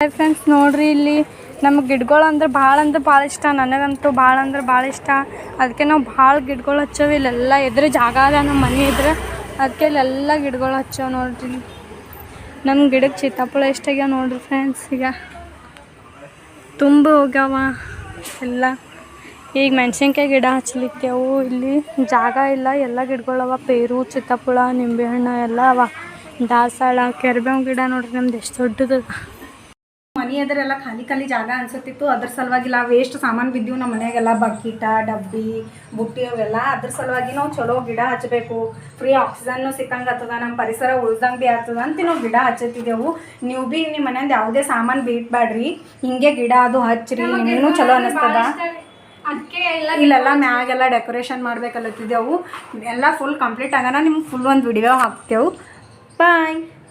Friends ನೋಡ್ರಿ ಇಲ್ಲಿ ನಮ್ಗೆ ಗಿಡಗಳು ಅಂದ್ರೆ ಭಾಳ ಇಷ್ಟ. ನನಗಂತೂ ಭಾಳ ಇಷ್ಟ. ಅದಕ್ಕೆ ನಾವು ಭಾಳ ಗಿಡಗಳು ಹಚ್ಚೇವಿ. ಇಲ್ಲೆಲ್ಲ ಎದುರು ಜಾಗ ಅದ ನಮ್ಮ ಮನೆ ಇದ್ರೆ, ಅದಕ್ಕೆ ಇಲ್ಲೆಲ್ಲ ಗಿಡಗಳು ಹಚ್ಚೇವೆ ನೋಡ್ರಿ. ನಮ್ಮ ಗಿಡಕ್ಕೆ ಸೀತಾಫಲ ಎಷ್ಟಾಗ್ಯಾವ ನೋಡ್ರಿ ಫ್ರೆಂಡ್ಸ್. ಈಗ ತುಂಬ ಹೋಗ್ಯಾವ ಎಲ್ಲ. ಈಗ ಮೆಣಸಿನ್ಕಾಯಿ ಗಿಡ ಹಚ್ಚಲಿಕ್ಕೆವು. ಇಲ್ಲಿ ಜಾಗ ಇಲ್ಲ, ಎಲ್ಲ ಗಿಡಗಳವ. ಪೇರು, ಸೀತಾಫಲ, ನಿಂಬೆಹಣ್ಣು ಎಲ್ಲ ಅವ. ದಾಸವಾಳ, ಕೆರ್ಬೇವು ಗಿಡ ನೋಡ್ರಿ ನಮ್ದು ಎಷ್ಟು ದೊಡ್ಡದು. ಮನೆ ಎದುರೆಲ್ಲ ಖಾಲಿ ಜಾಗ ಅನ್ಸತ್ತಿತ್ತು. ಅದ್ರ ಸಲುವಾಗಿ ನಾವು ವೇಸ್ಟ್ ಸಾಮಾನು ಬಿದ್ದೀವಿ ನಮ್ಮ ಮನೆಯಾಗೆಲ್ಲ. ಬಕೀಟ, ಡಬ್ಬಿ, ಬುಟ್ಟಿ ಅವೆಲ್ಲ. ಅದ್ರ ಸಲುವಾಗಿ ನಾವು ಚಲೋ ಗಿಡ ಹಚ್ಚಬೇಕು. ಫ್ರೀ ಆಕ್ಸಿಜನ್ನು ಸಿಕ್ಕಂಗೆ ಆಗ್ತದ, ನಮ್ಮ ಪರಿಸರ ಉಳ್ದಂಗೆ ಭೀ ಆಗ್ತದ ಅಂತ ನಾವು ಗಿಡ ಹಚ್ಚತ್ತಿದ್ದೆವು. ನೀವು ಭೀ ನಿಮ್ಮ ಮನೆಯಿಂದ ಯಾವುದೇ ಸಾಮಾನು ಬಿಟ್ಬೇಡ್ರಿ, ಹಿಂಗೆ ಗಿಡ ಅದು ಹಚ್ಚಿರಿ, ನಿಮಗೂ ಚಲೋ ಅನ್ನಿಸ್ತದ. ಇಲ್ಲೆಲ್ಲ ಮ್ಯಾಗೆಲ್ಲ ಡೆಕೋರೇಷನ್ ಮಾಡ್ಬೇಕಲ್ಲತ್ತಿದ್ದೆವು. ಎಲ್ಲ ಫುಲ್ ಕಂಪ್ಲೀಟ್ ಆಗೋಣ ನಿಮ್ಗೆ ಫುಲ್ ಒಂದು ವಿಡಿಯೋ ಹಾಕ್ತೇವೆ. ಬಾಯ್.